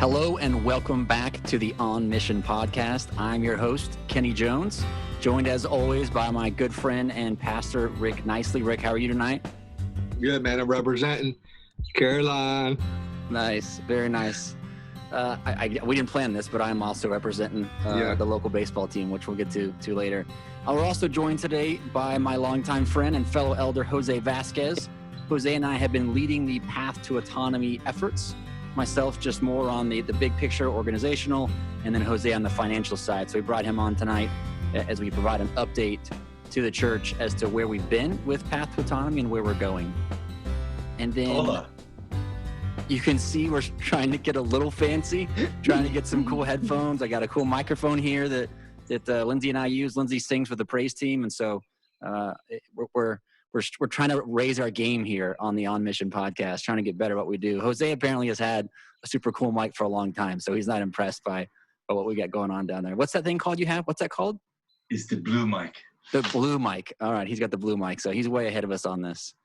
Hello and welcome back to the On Mission podcast. I'm your host, Kenny Jones, joined as always by my good friend and pastor, Rick Nicely. Rick, how are you tonight? Good, man. I'm representing Caroline. Nice. Very nice. We didn't plan this, but I'm also representing the local baseball team, which we'll get to later. We're also joined today by my longtime friend and fellow elder, José Vazquez. Jose and I have been leading the Path to Autonomy efforts. Myself, just more on the big picture organizational, and then Jose on the financial side. So we brought him on tonight as we provide an update to the church as to where we've been with Path to Autonomy and where we're going. And then you can see we're trying to get a little fancy, trying to get some cool headphones. I got a cool microphone here that Lindsay and I use. Lindsay sings for the praise team, and so we're trying to raise our game here on the On Mission podcast, trying to get better at what we do. Jose apparently has had a super cool mic for a long time, so he's not impressed by what we got going on down there. What's that thing called you have? What's that called? It's the blue mic. The blue mic. All right, he's got the blue mic, so he's way ahead of us on this.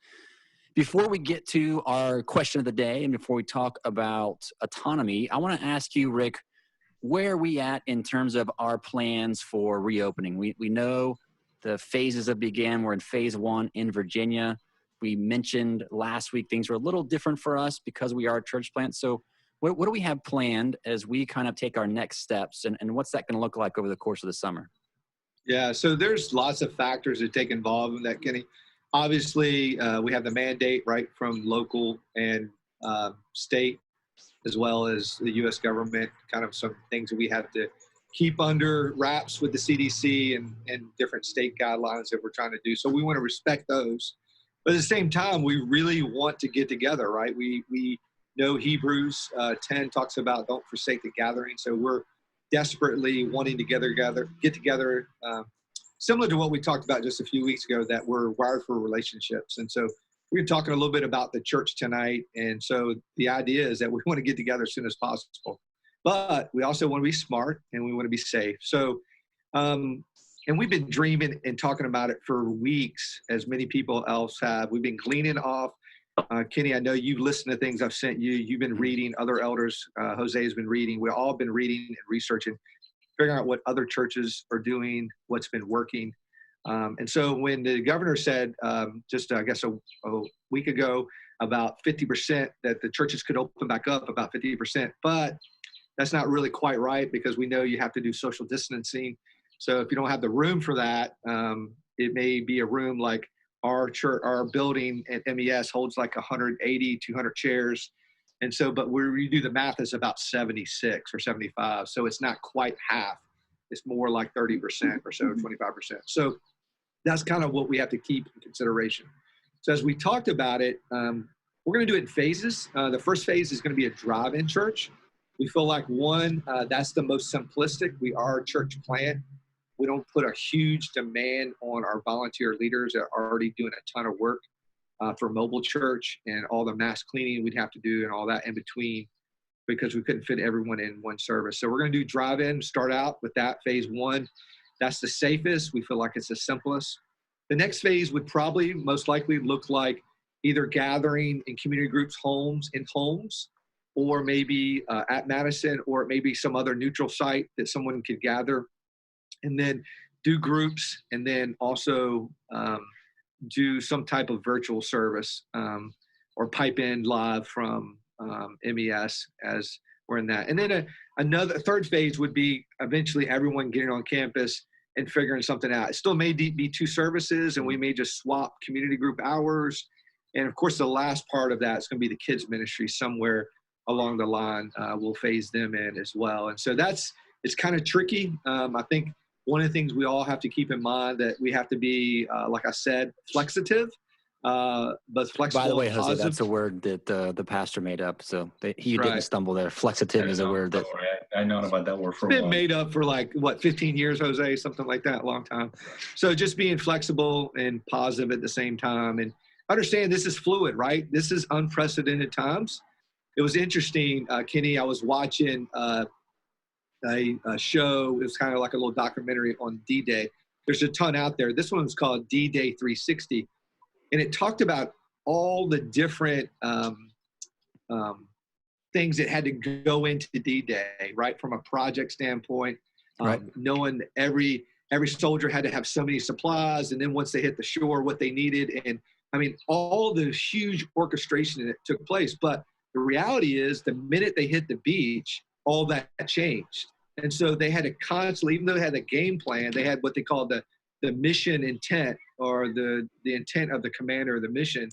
Before we get to our question of the day and before we talk about autonomy, I want to ask you, Rick, where are we at in terms of our plans for reopening? We know the phases have began. We're in phase 1 in Virginia. We mentioned last week things were a little different for us because we are a church plant. So what do we have planned as we kind of take our next steps, and what's that going to look like over the course of the summer? Yeah, so there's lots of factors that take involved in that, Kenny. Obviously, we have the mandate, right, from local and state, as well as the U.S. government, kind of some things that we have to keep under wraps with the CDC and different state guidelines that we're trying to do. So we want to respect those. But at the same time, we really want to get together, right? We know Hebrews 10 talks about don't forsake the gathering. So we're desperately wanting to get together, similar to what we talked about just a few weeks ago, that we're wired for relationships. And so we're talking a little bit about the church tonight. And so the idea is that we want to get together as soon as possible. But we also want to be smart and we want to be safe. So, and we've been dreaming and talking about it for weeks, as many people else have. We've been gleaning off. Kenny, I know you've listened to things I've sent you. You've been reading, other elders, Jose has been reading. We've all been reading and researching, figuring out what other churches are doing, what's been working. And so when the governor said just, I guess, a week ago, about 50% that the churches could open back up, about 50%, but that's not really quite right because we know you have to do social distancing. So if you don't have the room for that, it may be a room like our church, our building at MES holds like 180, 200 chairs. And so, but where you do the math, is about 76 or 75. So it's not quite half. It's more like 30% or so, 25%. So that's kind of what we have to keep in consideration. So as we talked about it, we're going to do it in phases. The first phase is going to be a drive-in church. We feel like that's the most simplistic. We are a church plant. We don't put a huge demand on our volunteer leaders that are already doing a ton of work for mobile church and all the mass cleaning we'd have to do and all that in between, because we couldn't fit everyone in one service. So we're going to do drive-in, start out with that, phase 1. That's the safest. We feel like it's the simplest. The next phase would probably most likely look like either gathering in community groups, homes, or maybe at Madison, or it may be some other neutral site that someone could gather, and then do groups, and then also do some type of virtual service or pipe in live from MES as we're in that. And then a third phase would be eventually everyone getting on campus and figuring something out. It still may be 2 services, and we may just swap community group hours. And of course, the last part of that is going to be the kids ministry somewhere along the line. We'll phase them in as well. And so it's kind of tricky. I think one of the things we all have to keep in mind that we have to be, like I said, flexitive, but flexible. By the way, Jose, that's a word that the pastor made up. So he didn't stumble there. Flexitive is a word that I know about that word for a while. It's been made up for 15 years, Jose, something like that, a long time. So just being flexible and positive at the same time, and understand this is fluid, right? This is unprecedented times. It was interesting, Kenny. I was watching a show. It was kind of like a little documentary on D-Day. There's a ton out there. This one was called D-Day 360, and it talked about all the different things that had to go into D-Day, right? From a project standpoint, Right. knowing every soldier had to have so many supplies, and then once they hit the shore, what they needed. And I mean, all the huge orchestration that took place. But the reality is the minute they hit the beach, all that changed. And so they had to constantly, even though they had a game plan, they had what they called the mission intent, or the intent of the commander of the mission.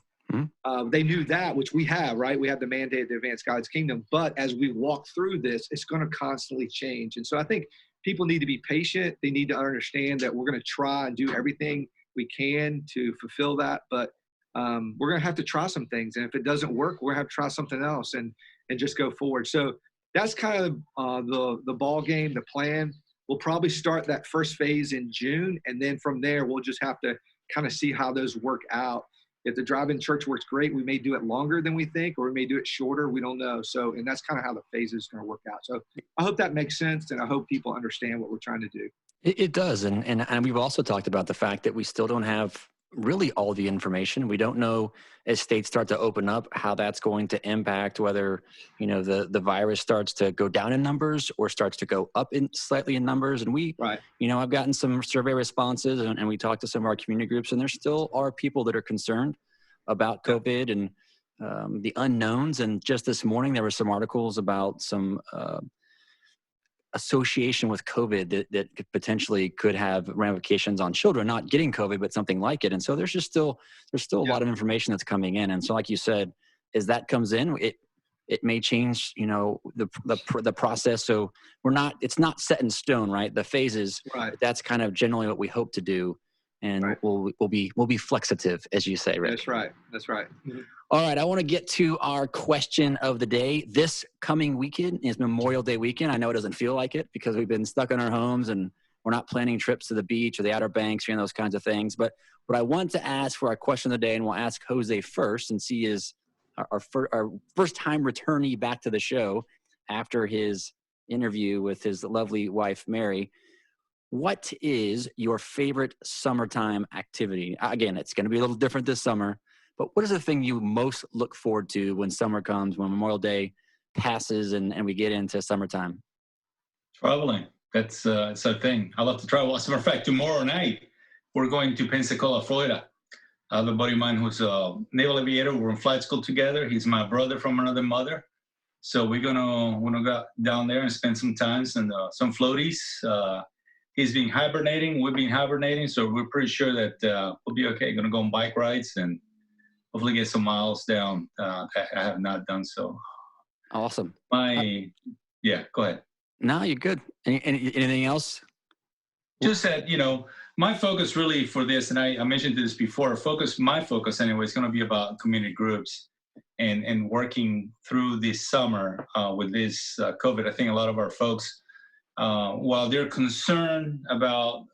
They knew that, which we have, right? We have the mandate to advance God's kingdom. But as we walk through this, it's going to constantly change. And so I think people need to be patient. They need to understand that we're going to try and do everything we can to fulfill that. But we're going to have to try some things. And if it doesn't work, we're going to have to try something else and just go forward. So that's kind of the ball game, the plan. We'll probably start that first phase in June. And then from there, we'll just have to kind of see how those work out. If the drive-in church works great, we may do it longer than we think, or we may do it shorter. We don't know. So, and that's kind of how the phase is going to work out. So I hope that makes sense, and I hope people understand what we're trying to do. It does. And we've also talked about the fact that we still don't have really all the information. We don't know, as states start to open up, how that's going to impact whether, the virus starts to go down in numbers or starts to go up slightly in numbers. And right. I've gotten some survey responses, and we talked to some of our community groups, and there still are people that are concerned about COVID and the unknowns. And just this morning, there were some articles about some association with COVID that potentially could have ramifications on children not getting COVID, but something like it. And so there's still a lot of information that's coming in. And so, like you said, as that comes in, it may change, the process. So it's not set in stone, right? The phases, right. But that's kind of generally what we hope to do. And right. we'll be flexitive, as you say, Rick. That's right. Mm-hmm. All right, I want to get to our question of the day. This coming weekend is Memorial Day weekend. I know it doesn't feel like it because we've been stuck in our homes and we're not planning trips to the beach or the Outer Banks or those kinds of things. But what I want to ask for our question of the day, and we'll ask Jose first, since he is our first-time returnee back to the show after his interview with his lovely wife, Mary. What is your favorite summertime activity? Again, it's going to be a little different this summer. But what is the thing you most look forward to when summer comes, when Memorial Day passes and we get into summertime? Traveling. It's a thing. I love to travel. As a matter of fact, tomorrow night, we're going to Pensacola, Florida. I have a buddy of mine who's a naval aviator. We're in flight school together. He's my brother from another mother. So we're gonna go down there and spend some time and some floaties. He's been hibernating. We've been hibernating. So we're pretty sure that we'll be okay. Going to go on bike rides and hopefully get some miles down. I have not done so. Awesome. Yeah, go ahead. No, you're good. Anything else? Just that, my focus really for this, and I mentioned this before, my focus anyway is going to be about community groups and working through this summer with this COVID. I think a lot of our folks, while they're concerned about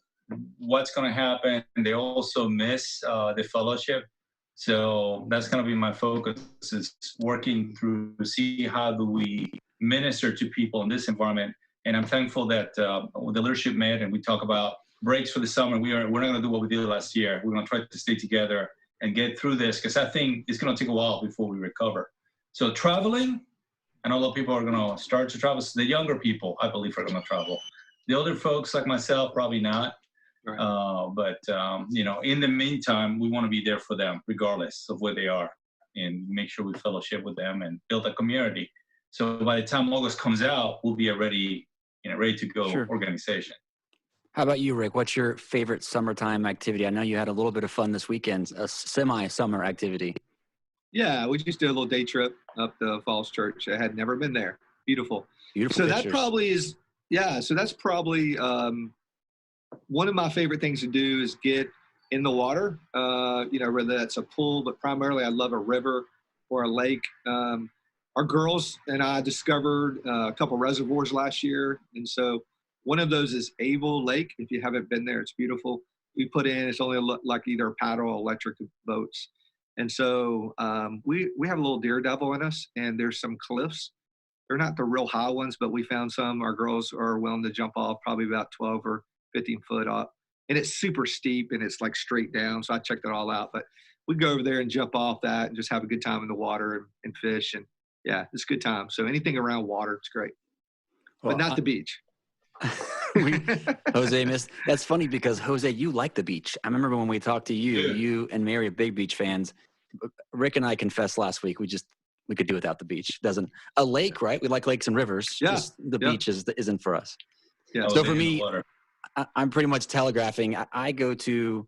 what's going to happen, they also miss the fellowship. So that's going to be my focus, is working through to see how do we minister to people in this environment. And I'm thankful that the leadership met and we talk about breaks for the summer. We're not going to do what we did last year. We're going to try to stay together and get through this, because I think it's going to take a while before we recover. So traveling, and although people are going to start to travel, so the younger people, I believe, are going to travel. The older folks like myself, probably not. Right. But in the meantime, we want to be there for them, regardless of where they are, and make sure we fellowship with them and build a community. So by the time August comes out, we'll be a ready to go organization. How about you, Rick? What's your favorite summertime activity? I know you had a little bit of fun this weekend, a semi-summer activity. Yeah, we just did a little day trip up to Falls Church. I had never been there. Beautiful. Beautiful. So pictures. That probably is, so that's probably one of my favorite things to do is get in the water, whether that's a pool, but primarily I love a river or a lake. Our girls and I discovered a couple reservoirs last year. And so one of those is Able Lake. If you haven't been there, it's beautiful. We put in, it's only like either paddle or electric boats. And so we have a little daredevil in us, and there's some cliffs. They're not the real high ones, but we found some. Our girls are willing to jump off probably about 12 or 15 foot up. And it's super steep and it's like straight down. So I checked it all out. But we go over there and jump off that and just have a good time in the water and fish. And Yeah, it's a good time. So anything around water, it's great, Well, but not the beach. Jose missed. That's funny because Jose, you like the beach. I remember when we talked to you, Yeah. you and Mary are big beach fans. Rick and I confessed last week we could do without the beach. Doesn't a lake, right? We like lakes and rivers. Yeah. Just the beach isn't for us. Yeah. So for me, I'm pretty much telegraphing. I go to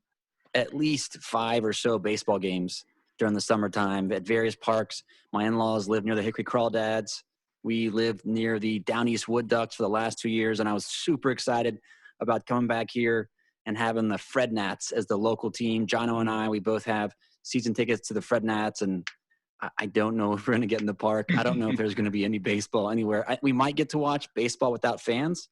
at least 5 or so baseball games during the summertime at various parks. My in-laws live near the Hickory Crawdads. We lived near the Down East Wood Ducks for the last 2 years, and I was super excited about coming back here and having the Fred Nats as the local team. Jono and I, we both have season tickets to the Fred Nats, and I don't know if we're going to get in the park. I don't know if there's going to be any baseball anywhere. We might get to watch baseball without fans,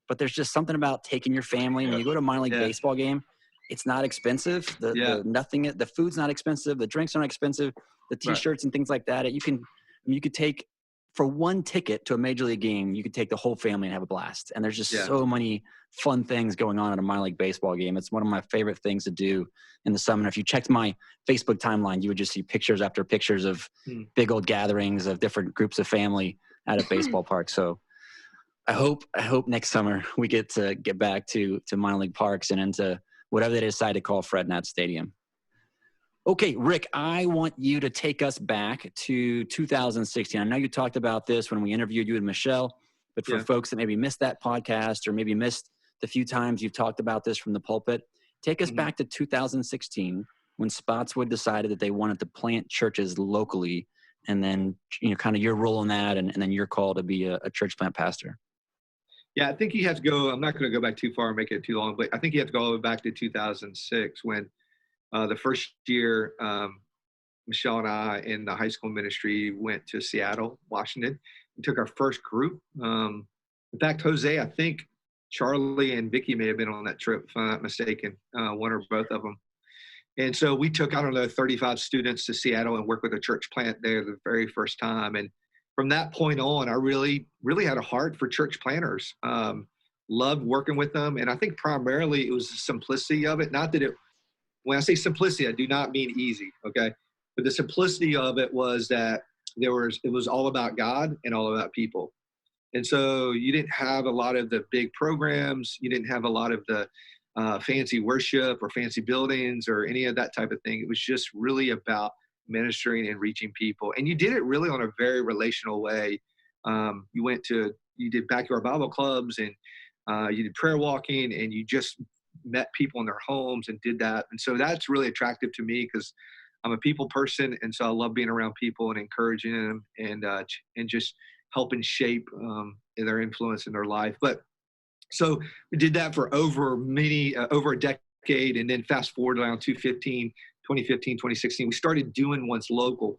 but there's just something about taking your family. When you go to a minor league baseball game, it's not expensive. The food's not expensive. The drinks aren't expensive. The T-shirts and things like that. You could take, for one ticket to a major league game, you could take the whole family and have a blast. And there's just so many fun things going on at a minor league baseball game. It's one of my favorite things to do in the summer. If you checked my Facebook timeline, you would just see pictures after pictures of big old gatherings of different groups of family at a baseball park. So I hope next summer we get to get back to minor league parks and into whatever they decide to call Fred Nat Stadium. Okay, Rick, I want you to take us back to 2016. I know you talked about this when we interviewed you and Michelle, but for folks that maybe missed that podcast or maybe missed the few times you've talked about this from the pulpit, take us back to 2016 when Spotswood decided that they wanted to plant churches locally, and then kind of your role in that, and then your call to be a church plant pastor. Yeah, I think you have to go. I'm not going to go back too far and make it too long, but I think you have to go all the way back to 2006 when the first year Michelle and I in the high school ministry went to Seattle, Washington. We took our first group. In fact, Jose, I think Charlie and Vicky may have been on that trip, if I'm not mistaken, one or both of them. And so we took, 35 students to Seattle and worked with a church plant there the very first time. And from that point on, I really, really had a heart for church planters. Loved working with them. And I think primarily it was the simplicity of it. Not that when I say simplicity, I do not mean easy, okay? But the simplicity of it was that it was all about God and all about people. And so you didn't have a lot of the big programs. You didn't have a lot of the fancy worship or fancy buildings or any of that type of thing. It was just really about ministering and reaching people. And you did it really on a very relational way. You did backyard Bible clubs, and you did prayer walking, and you just met people in their homes and did that. And so that's really attractive to me because I'm a people person. And so I love being around people and encouraging them and just helping shape their influence in their life. But so we did that for over a decade. And then fast forward around 2015, 2016, we started doing ones local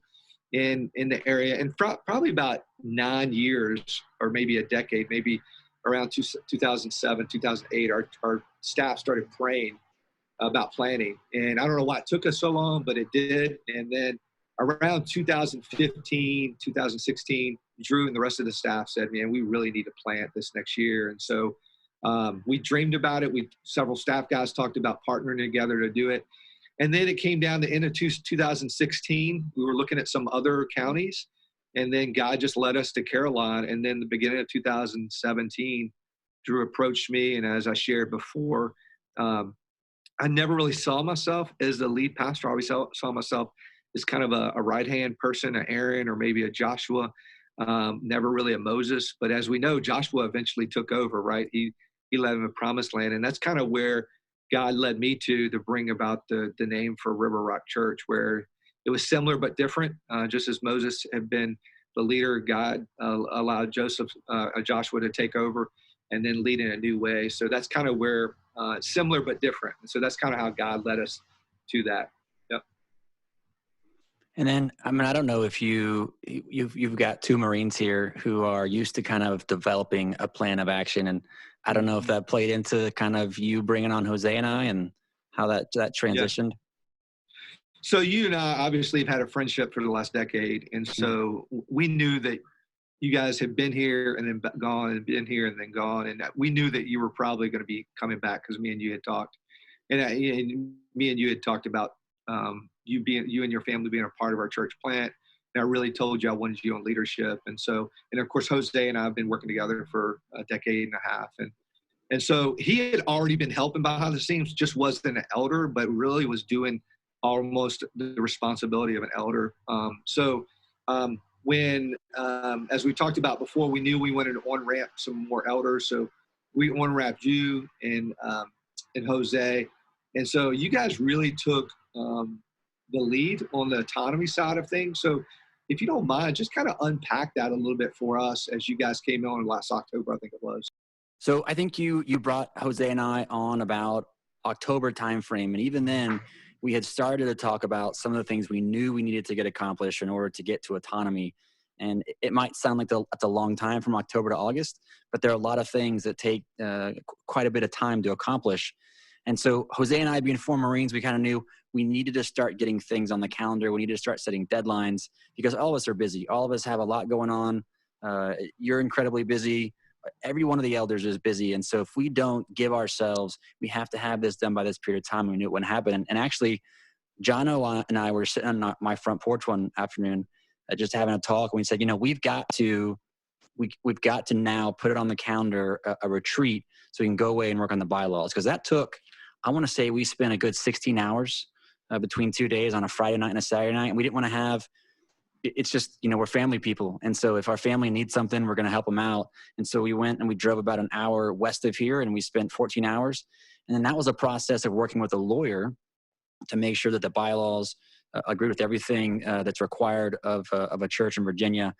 in the area. And probably about 9 years or maybe a decade, maybe around 2007, 2008, our staff started praying about planning. And I don't know why it took us so long, but it did. And then around 2015, 2016, Drew and the rest of the staff said, man, we really need to plant this next year. And so we dreamed about it. Several staff guys talked about partnering together to do it. And then it came down to end of 2016. We were looking at some other counties. And then God just led us to Caroline. And then the beginning of 2017, Drew approached me. And as I shared before, I never really saw myself as the lead pastor. I always saw myself as kind of a right-hand person, an Aaron or maybe a Joshua, never really a Moses. But as we know, Joshua eventually took over, right? He led him to Promised Land. And that's kind of where God led me to bring about the name for River Rock Church, where it was similar but different. Just as Moses had been the leader, God allowed Joshua to take over and then lead in a new way. So that's kind of where similar but different. And so that's kind of how God led us to that. Yep. And then, I don't know if you've got two Marines here who are used to kind of developing a plan of action, and I don't know if that played into kind of you bringing on Jose and I and how that transitioned. Yeah. So you and I obviously have had a friendship for the last decade. And so we knew that you guys had been here and then gone and been here and then gone. And we knew that you were probably going to be coming back because me and you had talked. And me and you had talked about you and your family being a part of our church plant and I really told you I wanted you on leadership. And so, and of course, Jose and I have been working together for a decade and a half. And so he had already been helping behind the scenes, just wasn't an elder, but really was doing almost the responsibility of an elder. When, as we talked about before, we knew we wanted to on-ramp some more elders. So we on-ramped you and Jose. And so you guys really took the lead on the autonomy side of things. So if you don't mind, just kind of unpack that a little bit for us as you guys came on last October, I think it was. So I think you brought Jose and I on about October timeframe. And even then, we had started to talk about some of the things we knew we needed to get accomplished in order to get to autonomy. And it might sound like that's a long time from October to August, but there are a lot of things that take quite a bit of time to accomplish. And so Jose and I, being former Marines, we kind of knew we needed to start getting things on the calendar. We needed to start setting deadlines because all of us are busy. All of us have a lot going on. You're incredibly busy. Every one of the elders is busy. And so if we don't give ourselves, we have to have this done by this period of time. We knew it wouldn't happen. And actually, Jono and I were sitting on my front porch one afternoon, just having a talk. And we said, we've got to now put it on the calendar, a retreat, so we can go away and work on the bylaws. Because that took, I want to say we spent a good 16 hours between 2 days on a Friday night and a Saturday night. And we didn't want to have, it's just, we're family people. And so if our family needs something, we're going to help them out. And so we went and we drove about an hour west of here and we spent 14 hours. And then that was a process of working with a lawyer to make sure that the bylaws agree with everything that's required of a church in Virginia.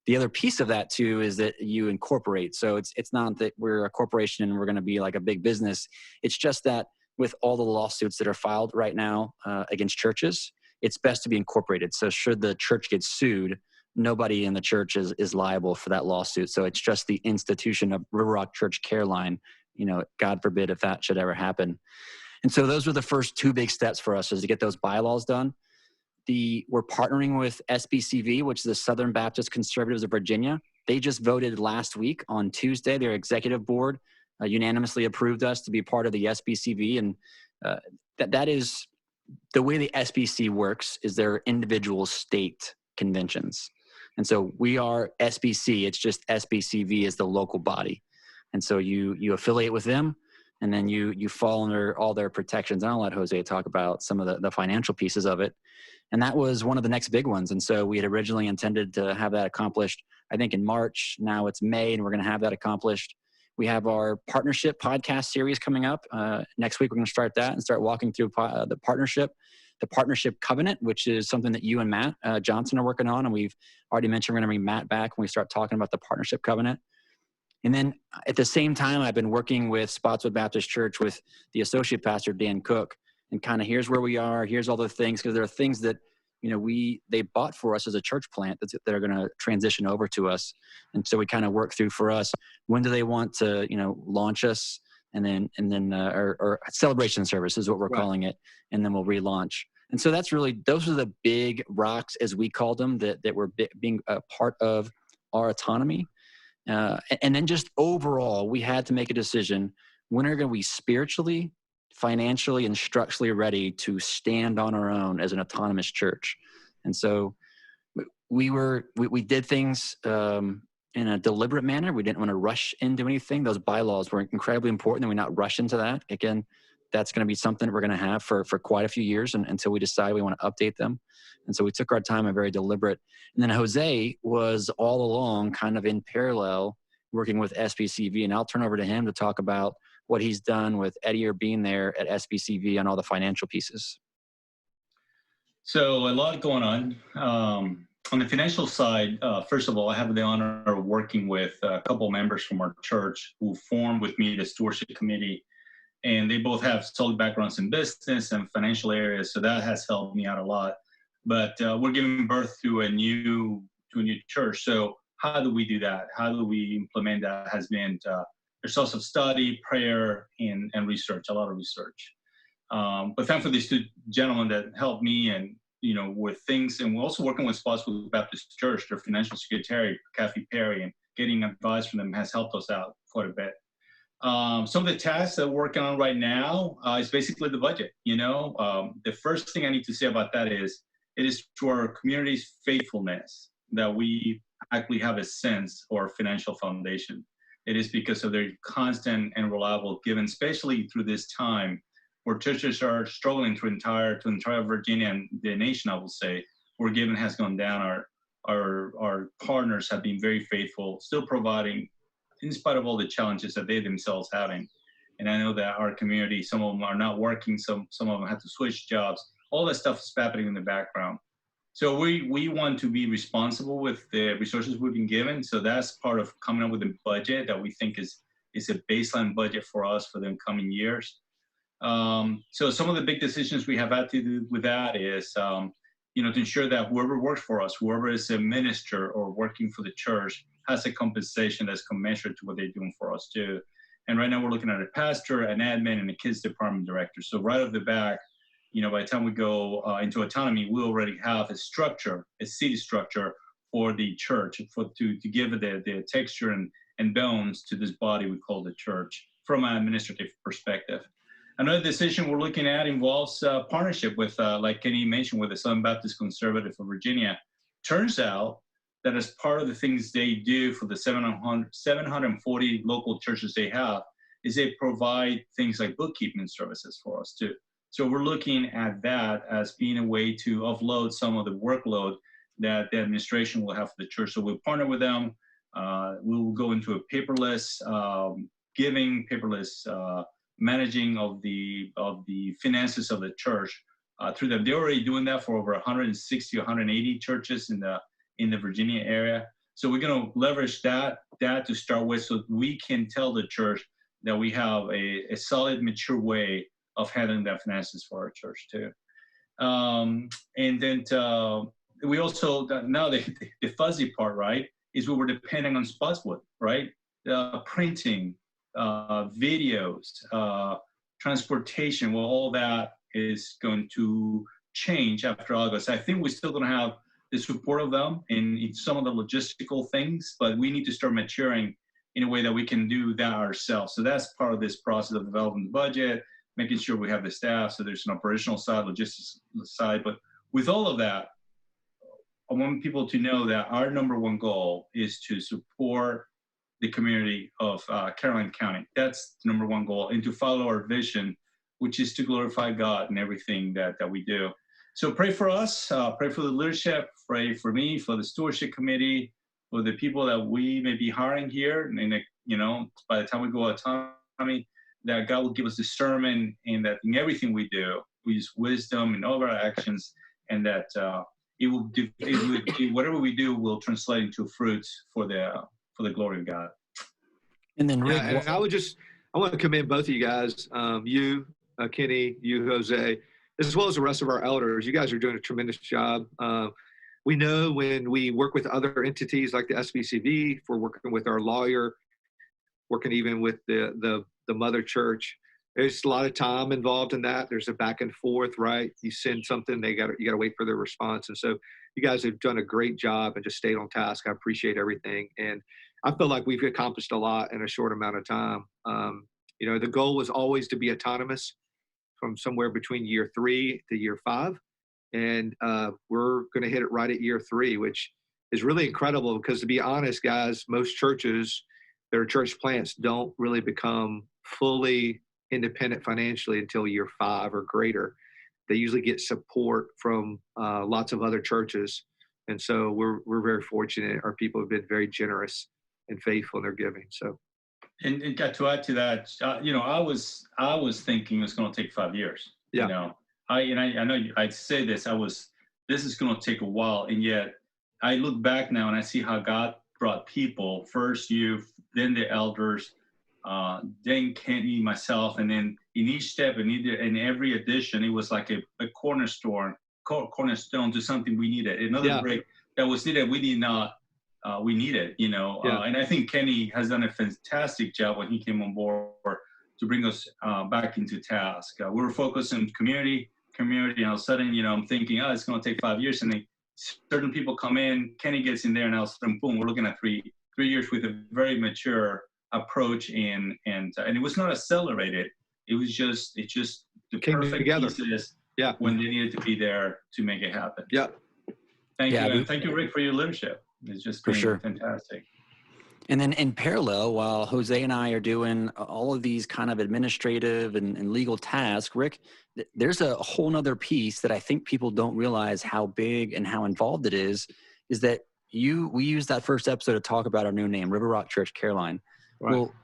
The other piece of that too is that you incorporate. So it's not that we're a corporation and we're going to be like a big business. It's just that with all the lawsuits that are filed right now against churches, it's best to be incorporated. So should the church get sued, nobody in the church is liable for that lawsuit. So it's just the institution of River Rock Church Care Line, God forbid if that should ever happen. And so those were the first two big steps for us, is to get those bylaws done. We're partnering with SBCV, which is the Southern Baptist Conservatives of Virginia. They just voted last week on Tuesday. Their executive board unanimously approved us to be part of the SBCV. And that is the way the SBC works, is they're individual state conventions. And so we are SBC. It's just SBCV is the local body. And so you affiliate with them, and then you fall under all their protections. And I'll let Jose talk about some of the financial pieces of it. And that was one of the next big ones. And so we had originally intended to have that accomplished, I think, in March. Now it's May, and we're going to have that accomplished. We have our partnership podcast series coming up. Next week, we're going to start that and start walking through the partnership covenant, which is something that you and Matt Johnson are working on. And we've already mentioned we're going to bring Matt back when we start talking about the partnership covenant. And then at the same time, I've been working with Spotswood Baptist Church with the associate pastor, Dan Cook, and kind of here's where we are, here's all the things, because there are things that, they bought for us as a church plant that are going to transition over to us. And so we kind of work through for us, when do they want to, launch us, and then or celebration service is what we're calling it. And then we'll relaunch. And so those are the big rocks, as we called them, that were being a part of our autonomy. And then just overall, we had to make a decision: when are we spiritually, financially, and structurally ready to stand on our own as an autonomous church? And so we did things in a deliberate manner. We didn't want to rush into anything. Those bylaws were incredibly important, and we not rush into that. Again, that's going to be something that we're going to have for quite a few years until we decide we want to update them. And so we took our time and very deliberate. And then Jose was all along kind of in parallel working with SBCV. And I'll turn over to him to talk about what he's done with Eddie or being there at SBCV on all the financial pieces. So a lot going on. On the financial side, first of all, I have the honor of working with a couple members from our church who formed with me the stewardship committee. And they both have solid backgrounds in business and financial areas, so that has helped me out a lot. But we're giving birth to a new church. So how do we do that? How do we implement that? Has been a source of study, prayer, and research, a lot of research. But thankfully, these two gentlemen that helped me and with things, and we're also working with Spotswood Baptist Church, their financial secretary, Kathy Perry, and getting advice from them has helped us out quite a bit. Some of the tasks that we're working on right now is basically the budget. The first thing I need to say about that is it is to our community's faithfulness that we actually have a sense or financial foundation. It is because of their constant and reliable giving, especially through this time where churches are struggling to entire Virginia and the nation, I will say, where giving has gone down. Our partners have been very faithful, still providing in spite of all the challenges that they themselves having. And I know that our community, some of them are not working, some of them have to switch jobs. All that stuff is happening in the background. So we want to be responsible with the resources we've been given. So that's part of coming up with a budget that we think is a baseline budget for us for the coming years. So some of the big decisions we have had to do with that is, to ensure that whoever works for us, whoever is a minister or working for the church, has a compensation that's commensurate to what they're doing for us too. And right now we're looking at a pastor, an admin, and a kids department director. So right off the back, by the time we go into autonomy, we already have a structure, a city structure for the church, to give it the texture and bones to this body we call the church from an administrative perspective. Another decision we're looking at involves partnership with, like Kenny mentioned, with the Southern Baptist Conservative of Virginia. Turns out that as part of the things they do for the 740 local churches they have, is they provide things like bookkeeping services for us too. So we're looking at that as being a way to offload some of the workload that the administration will have for the church. So we'll partner with them. We will go into a paperless giving, paperless managing of the finances of the church through them. They're already doing that for over 160, 180 churches in the Virginia area. So we're going to leverage that to start with, so we can tell the church that we have a solid, mature way of handling that finances for our church too. And then we also, now the fuzzy part, right, is we were depending on Spotswood, right? Printing, videos, transportation, well, all that is going to change after August. I think we're still going to have the support of them in some of the logistical things, but we need to start maturing in a way that we can do that ourselves. So that's part of this process of developing the budget, making sure we have the staff, so there's an operational side, logistics side. But with all of that, I want people to know that our number one goal is to support the community of Caroline County. That's the number one goal, and to follow our vision, which is to glorify God in everything that we do. So pray for us, pray for the leadership, pray for me, for the stewardship committee, for the people that we may be hiring here. And, by the time we go autonomy, that God will give us discernment, and that in everything we do, we use wisdom in all of our actions, and that whatever we do will translate into fruits for the glory of God. And then Rick, and I want to commend both of you guys, you, Kenny, you, Jose, as well as the rest of our elders. You guys are doing a tremendous job. We know when we work with other entities like the SBCV, if we're working with our lawyer, working even with the mother church, there's a lot of time involved in that. There's a back and forth, right? You send something, you got to wait for their response. And so you guys have done a great job and just stayed on task. I appreciate everything. And I feel like we've accomplished a lot in a short amount of time. The goal was always to be autonomous from somewhere between year 3 to year 5. And we're going to hit it right at year 3, which is really incredible because, to be honest, guys, most churches that are church plants don't really become fully independent financially until year 5 or greater. They usually get support from lots of other churches. And so we're very fortunate. Our people have been very generous and faithful in their giving. So, and got to add to that, I was thinking it's going to take 5 years. Yeah. I know I'd say this. This is going to take a while, and yet I look back now and I see how God brought people, first you, then the elders, then Kenny, myself, and then in each step, in every edition, it was like a cornerstone to something we needed. Another break that was needed, we did not. We need it, and I think Kenny has done a fantastic job when he came on board to bring us back into task. We were focused on community, and all of a sudden, I'm thinking, it's going to take 5 years, and then certain people come in, Kenny gets in there, and all of a sudden, boom, we're looking at 3 years with a very mature approach, and it was not accelerated. It just the perfect pieces when they needed to be there to make it happen. Yeah. Thank you. And thank you, Rick, for your leadership. It's just been fantastic. And then in parallel, while Jose and I are doing all of these kind of administrative and legal tasks, Rick, there's a whole nother piece that I think people don't realize how big and how involved it is that we used that first episode to talk about our new name, River Rock Church Caroline. Right. Well,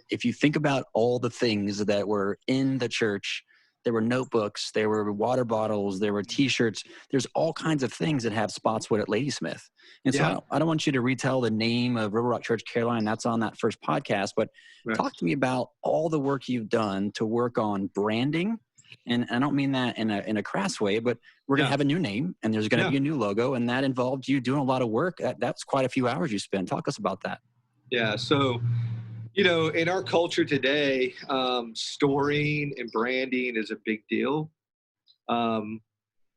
if you think about all the things that were in the church, there were notebooks, there were water bottles, there were T-shirts. There's all kinds of things that have Spotswood at Ladysmith. And so I don't want you to retell the name of River Rock Church Caroline. That's on that first podcast. But talk to me about all the work you've done to work on branding. And I don't mean that in a crass way, but we're going to have a new name and there's going to be a new logo. And that involved you doing a lot of work. That's quite a few hours you spent. Talk us about that. Yeah. So, you know, in our culture today, storing and branding is a big deal. And,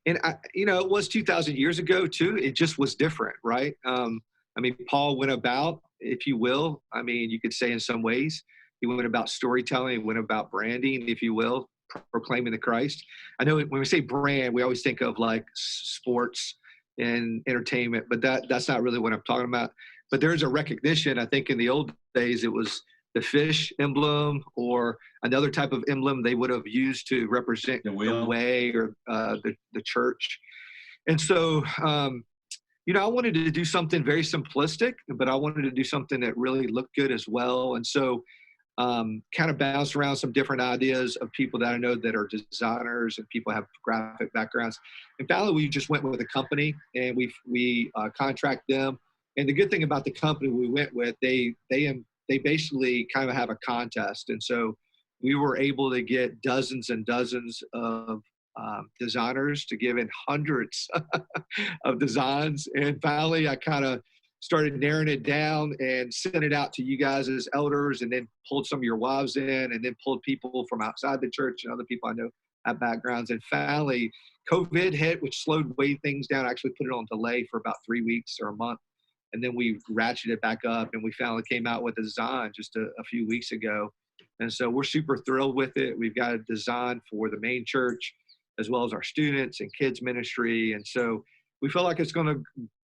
it was 2,000 years ago, too. It just was different, right? I mean, Paul went about, if you will, I mean, you could say in some ways, he went about storytelling, he went about branding, if you will, proclaiming the Christ. I know when we say brand, we always think of like sports and entertainment, but that's not really what I'm talking about. But there's a recognition. I think in the old days, it was the fish emblem or another type of emblem they would have used to represent the way or the church. And so, I wanted to do something very simplistic, but I wanted to do something that really looked good as well. And so kind of bounced around some different ideas of people that I know that are designers and people have graphic backgrounds. And finally, we just went with a company and we contract them. And the good thing about the company we went with, they basically kind of have a contest. And so we were able to get dozens and dozens of designers to give in hundreds of designs. And finally, I kind of started narrowing it down and sent it out to you guys as elders, and then pulled some of your wives in, and then pulled people from outside the church and other people I know have backgrounds. And finally, COVID hit, which slowed way things down. I actually put it on delay for about 3 weeks or a month. And then we ratcheted it back up, and we finally came out with a design just a few weeks ago. And so we're super thrilled with it. We've got a design for the main church, as well as our students and kids ministry. And so we feel like it's going to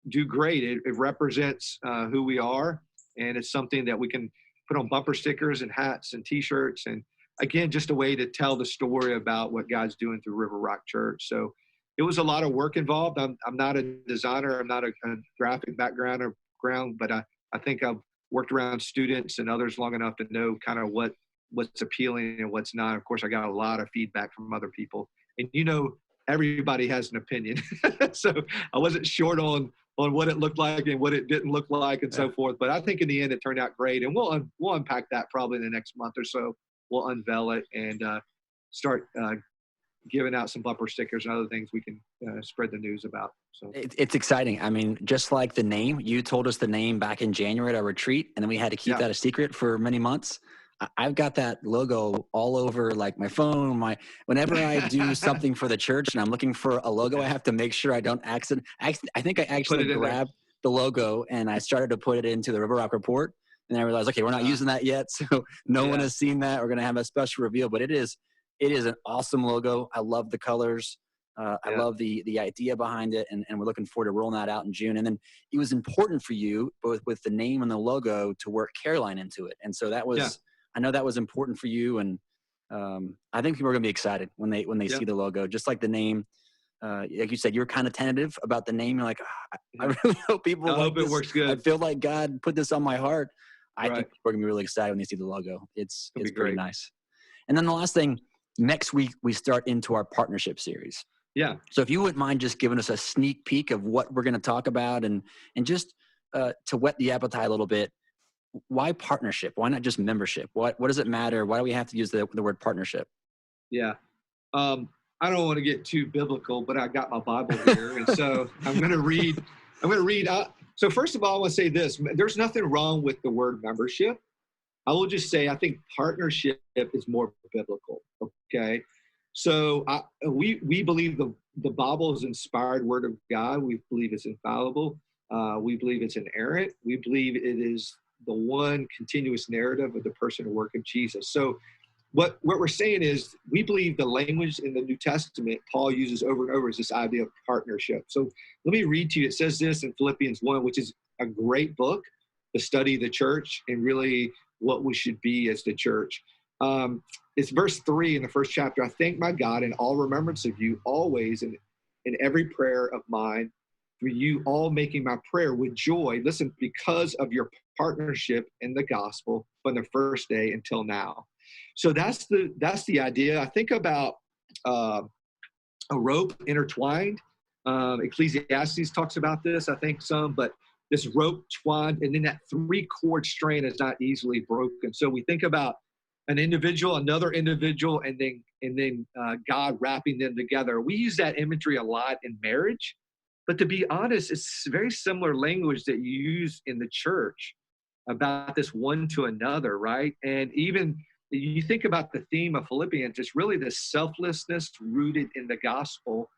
do great. It represents who we are, and it's something that we can put on bumper stickers and hats and T-shirts. And again, just a way to tell the story about what God's doing through River Rock Church. So it was a lot of work involved. I'm not a designer. I'm not a graphic background, but I think I've worked around students and others long enough to know kind of what's appealing and what's not. Of course, I got a lot of feedback from other people. And, everybody has an opinion. So I wasn't short on what it looked like and what it didn't look like and so forth. But I think in the end, it turned out great. And we'll unpack that probably in the next month or so. We'll unveil it and start giving out some bumper stickers and other things we can spread the news about. So it's exciting. I mean, just like the name, you told us the name back in January at our retreat, and then we had to keep that a secret for many months. I've got that logo all over like my phone, whenever I do something for the church and I'm looking for a logo, I have to make sure I don't I think I actually grabbed the logo and I started to put it into the River Rock Report. And I realized, okay, we're not using that yet. So no one has seen that. We're going to have a special reveal, but it is an awesome logo. I love the colors. I love the idea behind it. And we're looking forward to rolling that out in June. And then it was important for you, both with the name and the logo, to work Caroline into it. And so that was, I know that was important for you. And I think people are going to be excited when they see the logo, just like the name. Like you said, you're kind of tentative about the name. You're like, I really hope people I hope it works good. I feel like God put this on my heart. I think people are going to be really excited when they see the logo. It's pretty nice. And then the last thing, next week, we start into our partnership series. Yeah. So if you wouldn't mind just giving us a sneak peek of what we're going to talk about and just to whet the appetite a little bit, why partnership? Why not just membership? What does it matter? Why do we have to use the word partnership? Yeah. I don't want to get too biblical, but I got my Bible here. And so I'm going to read. So first of all, I want to say this. There's nothing wrong with the word membership. I will just say I think partnership is more biblical, okay? So we believe the Bible is inspired word of God. We believe it's infallible. We believe it's inerrant. We believe it is the one continuous narrative of the person and work of Jesus. So what we're saying is we believe the language in the New Testament Paul uses over and over is this idea of partnership. So let me read to you. It says this in Philippians 1, which is a great book to study the church and really what we should be as the church. It's verse 3 in the first chapter. I thank my God in all remembrance of you always in every prayer of mine, for you all making my prayer with joy. Listen, because of your partnership in the gospel from the first day until now. So that's the idea. I think about a rope intertwined. Ecclesiastes talks about this, I think some, but this rope twined, and then that 3-cord strand is not easily broken. So we think about an individual, another individual, and then God wrapping them together. We use that imagery a lot in marriage, but to be honest, it's very similar language that you use in the church about this one to another, right? And even you think about the theme of Philippians, it's really the selflessness rooted in the gospel.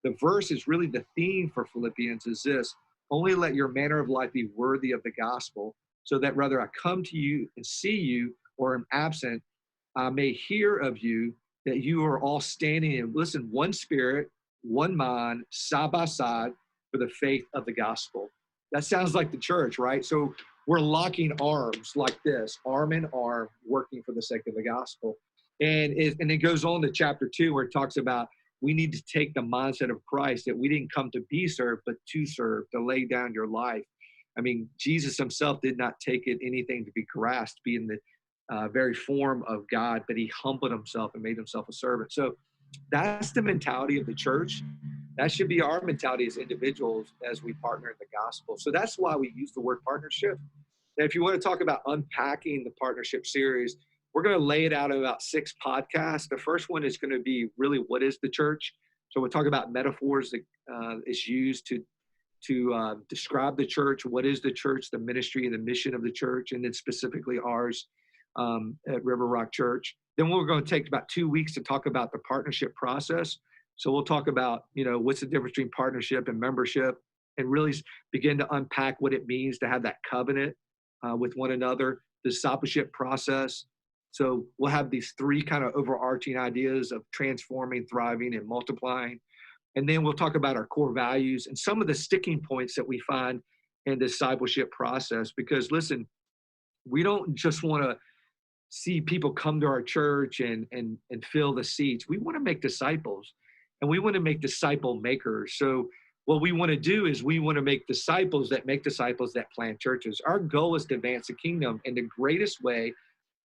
The verse is really the theme for Philippians is this: only let your manner of life be worthy of the gospel, so that whether I come to you and see you or am absent, I may hear of you that you are all standing in, listen, one spirit, one mind, side by side for the faith of the gospel. That sounds like the church, right? So we're locking arms like this, arm in arm, working for the sake of the gospel. And it goes on to chapter 2 where it talks about we need to take the mindset of Christ, that we didn't come to be served, but to serve, to lay down your life. I mean, Jesus himself did not take it anything to be grasped, be in the very form of God, but he humbled himself and made himself a servant. So that's the mentality of the church. That should be our mentality as individuals as we partner in the gospel. So that's why we use the word partnership. And if you want to talk about unpacking the partnership series, we're going to lay it out in about 6 podcasts. The first one is going to be really, what is the church? So we'll talk about metaphors that is used to describe the church. What is the church, the ministry and the mission of the church, and then specifically ours at River Rock Church. Then we're going to take about 2 weeks to talk about the partnership process. So we'll talk about, what's the difference between partnership and membership, and really begin to unpack what it means to have that covenant with one another, the discipleship process. So we'll have these 3 kind of overarching ideas of transforming, thriving, and multiplying. And then we'll talk about our core values and some of the sticking points that we find in the discipleship process. Because listen, we don't just want to see people come to our church and fill the seats. We want to make disciples, and we want to make disciple makers. So what we want to do is we want to make disciples that plant churches. Our goal is to advance the kingdom, and the greatest way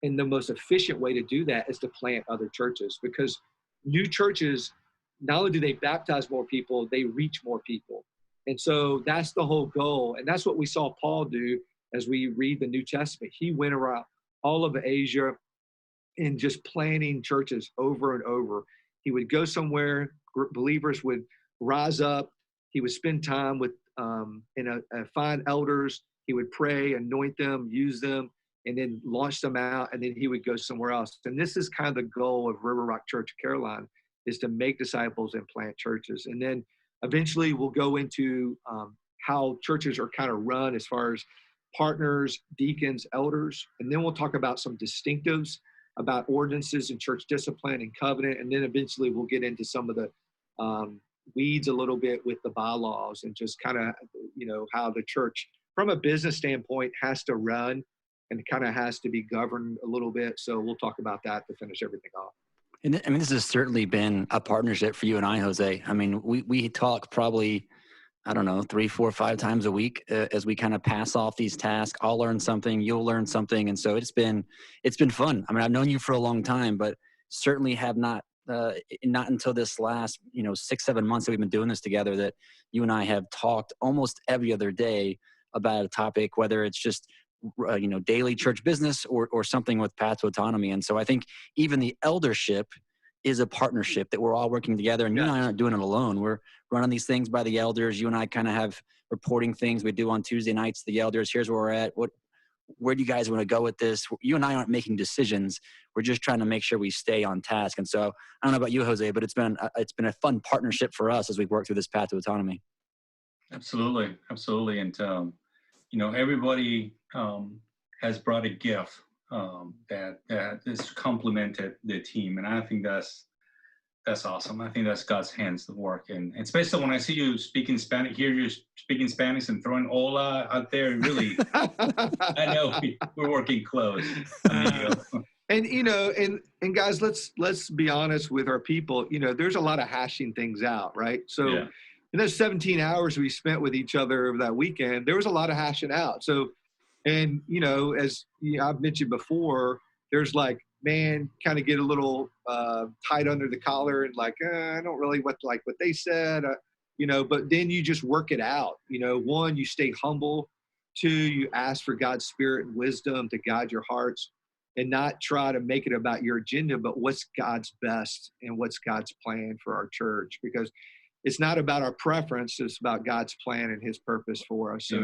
and the most efficient way to do that is to plant other churches, because new churches, not only do they baptize more people, they reach more people. And so that's the whole goal. And that's what we saw Paul do as we read the New Testament. He went around all of Asia and just planting churches over and over. He would go somewhere, believers would rise up. He would spend time with find elders. He would pray, anoint them, use them, and then launch them out. And then he would go somewhere else. And this is kind of the goal of River Rock Church of Caroline, is to make disciples and plant churches. And then eventually we'll go into how churches are kind of run as far as partners, deacons, elders. And then we'll talk about some distinctives about ordinances and church discipline and covenant. And then eventually we'll get into some of the weeds a little bit with the bylaws and just kind of, how the church from a business standpoint has to run and kind of has to be governed a little bit. So we'll talk about that to finish everything off. And I mean, this has certainly been a partnership for you and I, Jose. I mean, we talk probably, 3, 4, 5 times a week as we kind of pass off these tasks. I'll learn something, you'll learn something. And so it's been fun. I mean, I've known you for a long time, but certainly have not until this last, 6, 7 months that we've been doing this together, that you and I have talked almost every other day about a topic, whether it's just, daily church business or something with Path to Autonomy. And so I think even the eldership is a partnership that we're all working together, and you and I aren't doing it alone. We're running these things by the elders. You and I kind of have reporting things we do on Tuesday nights to the elders. Here's where we're at. Where do you guys want to go with this? You and I aren't making decisions. We're just trying to make sure we stay on task. And so I don't know about you, Jose, but it's been a fun partnership for us as we've worked through this Path to Autonomy. Absolutely. And, everybody has brought a gift that has complemented the team, and I think that's awesome. I think that's God's hands at work, and especially when I see you speaking Spanish, hear you speaking Spanish and throwing "hola" out there. Really, I know we're working close, amigo. And and guys, let's be honest with our people. There's a lot of hashing things out, right? So in those 17 hours we spent with each other over that weekend, there was a lot of hashing out. So, and as I've mentioned before, there's like, man, kind of get a little tight under the collar and like, I don't really like what they said, but then you just work it out. One, you stay humble. Two, you ask for God's spirit and wisdom to guide your hearts and not try to make it about your agenda, but what's God's best and what's God's plan for our church, because it's not about our preference. It's about God's plan and his purpose for us. So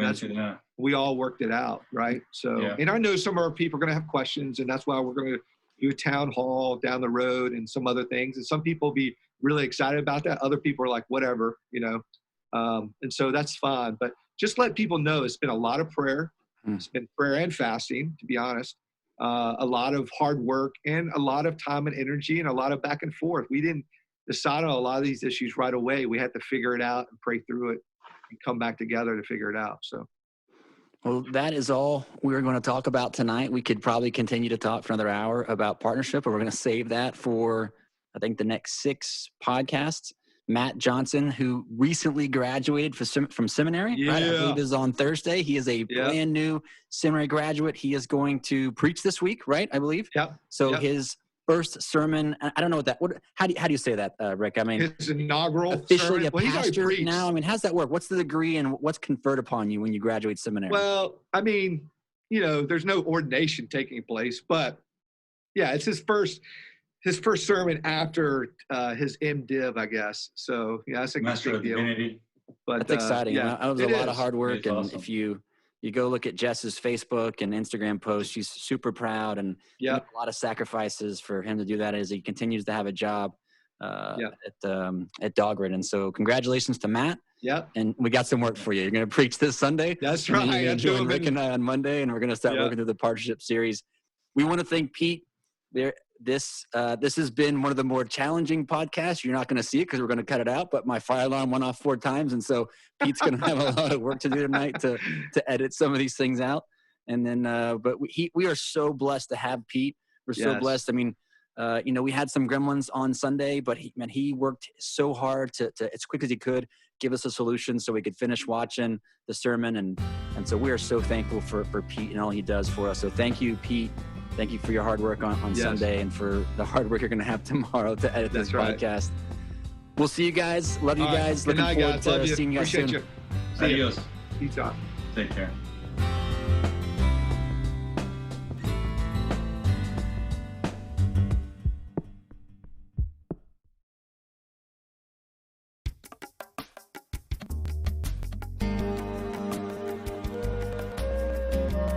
we all worked it out. Right. So, and I know some of our people are going to have questions, and that's why we're going to do a town hall down the road and some other things. And some people will be really excited about that. Other people are like, whatever, and so that's fine. But just let people know it's been a lot of prayer. It's been prayer and fasting, to be honest. A lot of hard work and a lot of time and energy and a lot of back and forth. We didn't decide on a lot of these issues right away. We had to figure it out and pray through it and come back together to figure it out. So. Well, that is all we're going to talk about tonight. We could probably continue to talk for another hour about partnership, but we're going to save that for, I think, the next 6 podcasts. Matt Johnson, who recently graduated from seminary, right? I believe is on Thursday. He is a brand new seminary graduate. He is going to preach this week, right? I believe. Yep. So his first sermon, I don't know how do you say that, Rick? I mean, his inaugural officially sermon. A pastor now. I mean, how's that work? What's the degree and what's conferred upon you when you graduate seminary? Well, I mean, there's no ordination taking place, but it's his first sermon after his MDiv, I guess. So that's a Master big deal. Divinity. But that's exciting. That was a lot of hard work, and awesome. If you go look at Jess's Facebook and Instagram posts, she's super proud, and a lot of sacrifices for him to do that as he continues to have a job at Dogwood. And so congratulations to Matt. Yep. And we got some work for you. You're going to preach this Sunday. That's right. You're going to join Rick and I on Monday, and we're going to start working through the partnership series. We want to thank Pete. This has been one of the more challenging podcasts. You're not going to see it because we're going to cut it out, but my fire alarm went off 4 times. And so Pete's going to have a lot of work to do tonight to edit some of these things out. And then, but we are so blessed to have Pete. We're so blessed. I mean, we had some gremlins on Sunday, but he worked so hard to as quick as he could give us a solution so we could finish watching the sermon. And so we are so thankful for Pete and all he does for us. So thank you, Pete. Thank you for your hard work on Sunday and for the hard work you're going to have tomorrow to edit this podcast. We'll see you guys. Love you guys. Looking forward to seeing you guys soon. Adios. Peace out. Take care.